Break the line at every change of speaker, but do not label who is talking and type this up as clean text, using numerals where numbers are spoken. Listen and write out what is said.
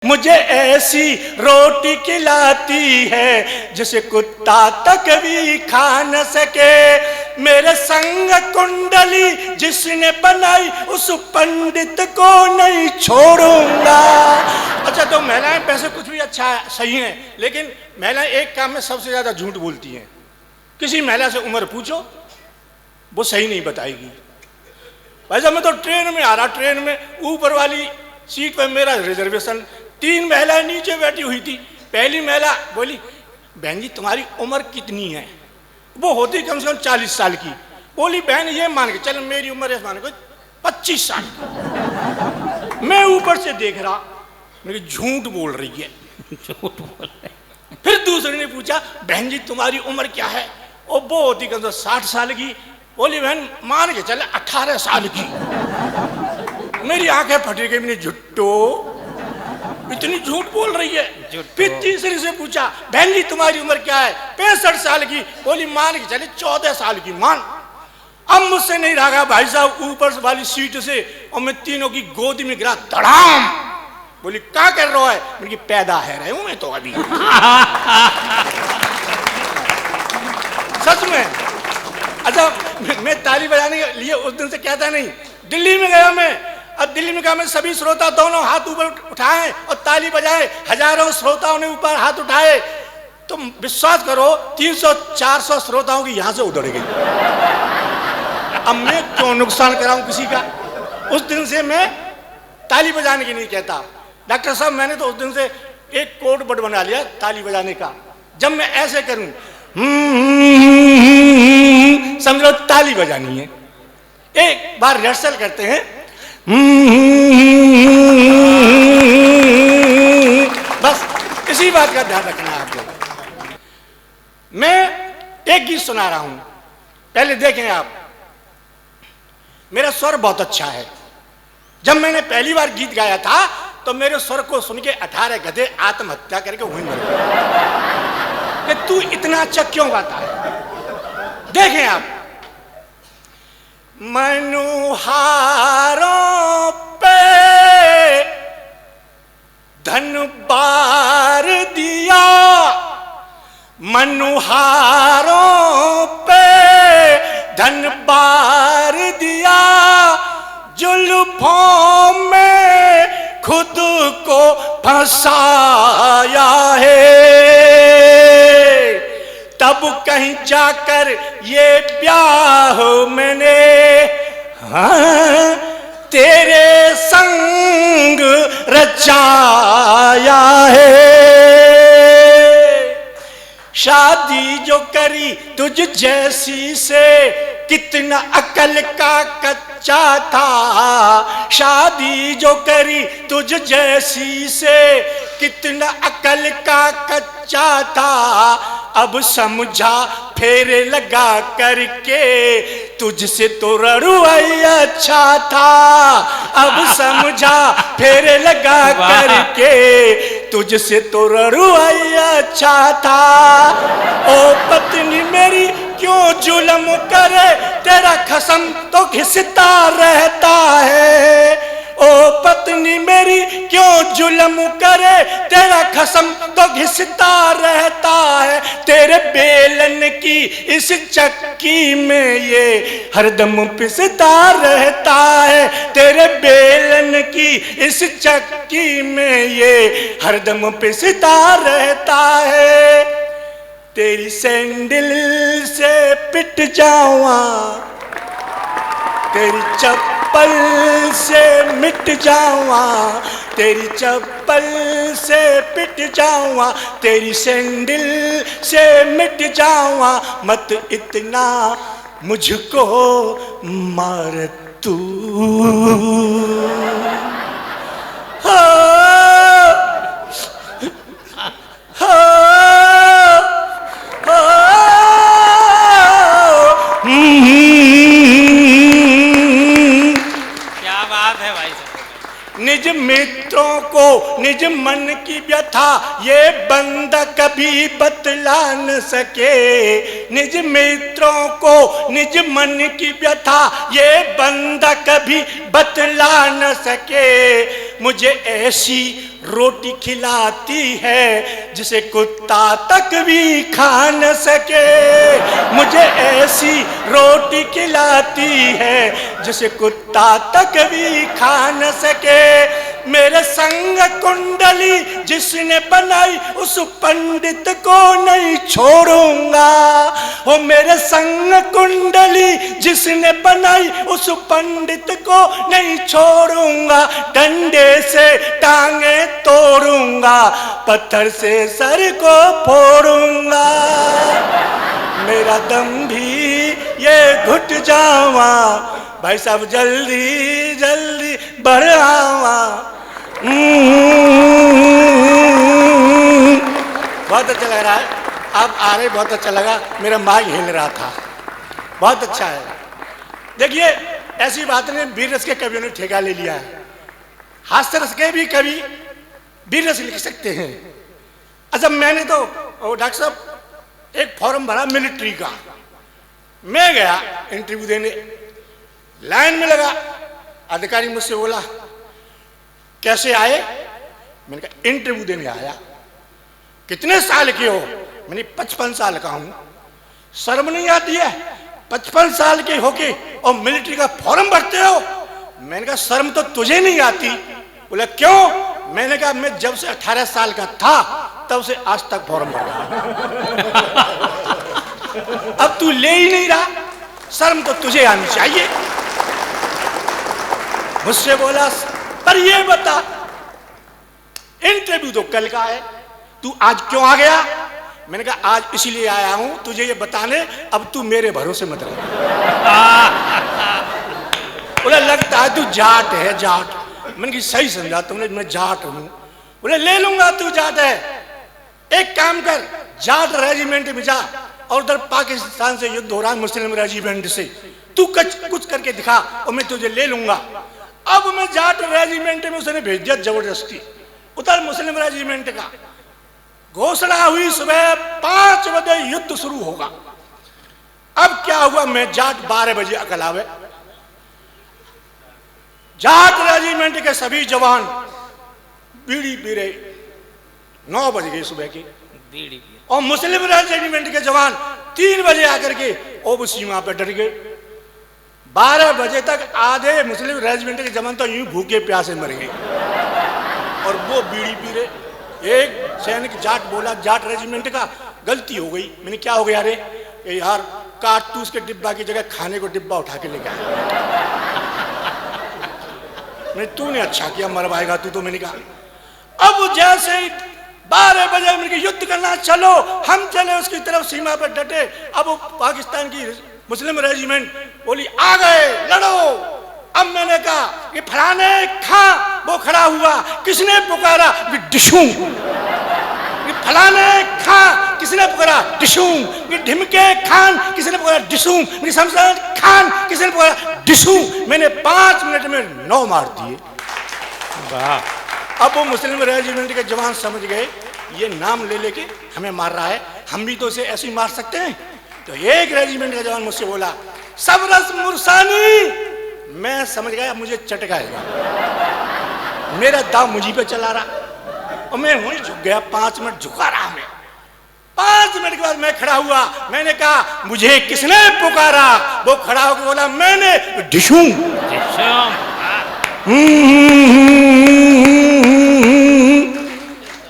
मुझे ऐसी रोटी खिलाती है जिसे कुत्ता तक भी खा न सके। मेरे संग कुंडली जिसने बनाई उस पंडित को नहीं छोड़ूंगा। अच्छा, तो महिलाएं वैसे कुछ भी अच्छा है, सही है, लेकिन महिलाएं एक काम में सबसे ज्यादा झूठ बोलती हैं। किसी महिला से उम्र पूछो, वो सही नहीं बताएगी। भाई साहब, मैं तो ट्रेन में आ रहा, ट्रेन में ऊपर वाली सीट पर मेरा रिजर्वेशन, 3 महिलाएं नीचे बैठी हुई थी। पहली महिला बोली, बहन जी तुम्हारी उम्र कितनी है? वो होती कम से कम 40 साल की। बोली, बहन ये मान के चल मेरी उम्र है मान के 25 साल की। मैं ऊपर से देख रहा, मेरी झूठ बोल रही है, झूठ बोल रही। फिर दूसरे ने पूछा, बहन जी तुम्हारी उम्र क्या है? और वो होती कम से 60 साल की। बोली, बहन मान के चले 18 साल की। मेरी आंखें फटी गई, मैंने झुट्टो इतनी झूठ बोल रही है। फिर तीसरे से पूछा, बहन जी तुम्हारी उम्र क्या है? 65 साल की। बोली, मान के चले 14 साल की। मान। अब मुझसे नहीं रहा भाई साहब, ऊपर वाली सीट से और मैं तीनों की गोद में गिरा, धड़ाम। बोली, क्या कर रहा है? मेरी पैदा है रहे हूं मैं तो अभी। सच में। अच्छा, मैं ताली बजाने के लिए उस दिन से कहता नहीं। दिल्ली में गया मैं, अब दिल्ली में कहा मैं सभी श्रोता दोनों हाथ ऊपर उठाए और ताली बजाए। हजारों श्रोताओं ने ऊपर हाथ उठाए। तो विश्वास करो 300-400 श्रोताओं की यहां से उधड़ गई। अब मैं क्यों नुकसान कराऊं किसी का? उस दिन से मैं ताली बजाने की नहीं कहता। डॉक्टर साहब, मैंने तो उस दिन से एक कोड वर्ड बना लिया ताली बजाने का। जब मैं ऐसे करूं, समझ लो ताली बजानी है। एक बार रिहर्सल करते हैं। बस इसी बात का ध्यान रखना है आपको। मैं एक गीत सुना रहा हूं, पहले देखें आप। मेरा स्वर बहुत अच्छा है। जब मैंने पहली बार गीत गाया था तो मेरे स्वर को सुन के 18 गधे आत्महत्या करके वहीं मर गए कि तू इतना अच्छा क्यों गाता है। देखें आप। मनुहारों पे धन बार दिया, मनुहारों पे धन बार दिया, जुल्फों में खुद को फंसाया है। तब कहीं जाकर ये ब्याह मैंने तेरे संग रचाया है। शादी जो करी तुझ जैसी से कितना अकल का कच्चा था। शादी जो करी तुझ जैसी से कितना अकल का कच्चा था। अब समझा फेरे लगा करके तुझसे तो रड़ुआई अच्छा था। अब समझा फेरे लगा करके तुझसे तो रड़ुआई अच्छा था। ओ पत्नी मेरी क्यों जुल्म करे, तेरा खसम तो घिसता रहता है। ओ पत्नी मेरी क्यों जुल्म करे, तेरा खसम तो घिसता रहता है। तेरे बेलन की इस चक्की में ये हरदम पिसता रहता है। तेरे बेलन की इस चक्की में ये हरदम पिसता रहता है। तेरी सैंडल से पिट जाऊं, तेरी चप्पल से मिट जाऊं, तेरी चप्पल से पिट जाऊं, तेरी सैंडल से मिट जाऊं। मत इतना मुझको मार तू। निज मित्रों को निज मन की व्यथा ये बंदा कभी बतला न सके। निज मित्रों को निज मन की व्यथा ये बंदा कभी बतला न सके। मुझे ऐसी रोटी खिलाती है जिसे कुत्ता तक भी खा न सके। मुझे ऐसी रोटी खिलाती है जिसे कुत्ता तक भी खा न सके। मेरे संग कुंडली जिसने बनाई उस पंडित को नहीं छोड़ूंगा। ओ मेरे संग कुंडली जिसने बनाई उस पंडित को नहीं छोड़ूंगा। डंडे से टांगे तोड़ूंगा, पत्थर से सर को फोड़ूंगा। मेरा दम भी ये घुट जावा, भाई साहब जल्दी जल्दी बढ़ावा। बहुत अच्छा लग रहा है, आप आ रहे, बहुत अच्छा लगा। मेरा माइक हिल रहा था, बहुत अच्छा है। देखिए ऐसी बात नहीं, वीर रस के कवियों ने ठेका ले लिया है। हास्य रस के भी कवि वीर रस लिख सकते हैं। अच्छा मैंने तो डॉक्टर साहब एक फॉर्म भरा मिलिट्री का, मैं गया इंटरव्यू देने, लाइन में लगा। अधिकारी मुझसे बोला कैसे आए? मैंने कहा इंटरव्यू देने आया। कितने साल के हो? मैंने 55 साल का हूं। शर्म नहीं आती है 55 साल के होके और मिलिट्री का फॉर्म भरते हो? मैंने कहा शर्म तो तुझे नहीं आती। बोला क्यों? मैंने कहा मैं जब से 18 साल का था तब से आज तक फॉर्म भर रहा। अब तू ले ही नहीं रहा, शर्म तो तुझे आनी चाहिए। मुझसे बोला पर ये बता, इंटरव्यू तो कल का है, तू आज क्यों आ गया? मैंने कहा आज इसलिए आया हूं तुझे ये बताने, अब तू मेरे भरोसे मत रह। बोला लगता है तू जाट है, जाट। मैंने कहा सही समझा तुमने, मैं जाट हूं। बोले ले लूंगा तू जाट है, एक काम कर जाट रेजिमेंट में जा और उधर पाकिस्तान से युद्ध हो रहा है मुस्लिम रेजिमेंट से, तू कुछ करके दिखा और मैं तुझे ले लूंगा। अब मैं जाट रेजिमेंट में उसने भेज दिया जबरदस्ती। उधर मुस्लिम रेजिमेंट का घोषणा हुई सुबह 5 बजे युद्ध शुरू होगा। अब क्या हुआ, मैं जाट 12 बजे अकलावे। जाट रेजिमेंट के सभी जवान बीड़ी पी रहे, 9 बज गए सुबह की बीड़ी पी, और मुस्लिम रेजिमेंट के जवान 3 बजे आकर के ओब सीमा पे डट गए। 12 बजे तक आधे मुस्लिम रेजिमेंट के जवान तो यूं भूखे प्यासे मर गए और वो बीड़ी पी रहे। एक सैनिक जाट बोला जाट रेजिमेंट का, गलती हो गई। मैंने क्या हो गया रे? यार कारतूस के डिब्बा की जगह खाने को डिब्बा उठा के लेके आया। मैं तूने अच्छा किया, मरवाएगा तू तो। मैंने कहा अब जैसे 12 बजे मैंने युद्ध करना, चलो हम चले उसकी तरफ, सीमा पर डटे। अब पाकिस्तान की मुस्लिम रेजिमेंट बोली आ गए लड़ो। अब मैंने कहा ये फलाने खां, वो खड़ा हुआ, किसने पुकारा? डिशू। ये फलाने खां, किसने पुकारा? डिशू। ये ढिमके खान, किसने पुकारा? डिशू। ये शमशान खान, किसने पुकारा? डिशू। मैंने 5 मिनट में 9 मार दिए। अब वो मुस्लिम रेजिमेंट के जवान समझ गए ये नाम ले लेके हमें मार रहा है, हम भी तो इसे ऐसे ही मार सकते हैं। तो एक रेजिमेंट का जवान मुझसे बोला सबरस मुरसानी। मैं समझ गया मुझे चटकाएगा, मेरा दाव मुझी पे चला रहा और मैं वहीं झुक गया। 5 मिनट झुका रहा मैं। 5 मिनट के बाद मैं खड़ा हुआ। मैंने कहा मुझे किसने पुकारा? वो खड़ा होकर बोला मैंने। डिशू।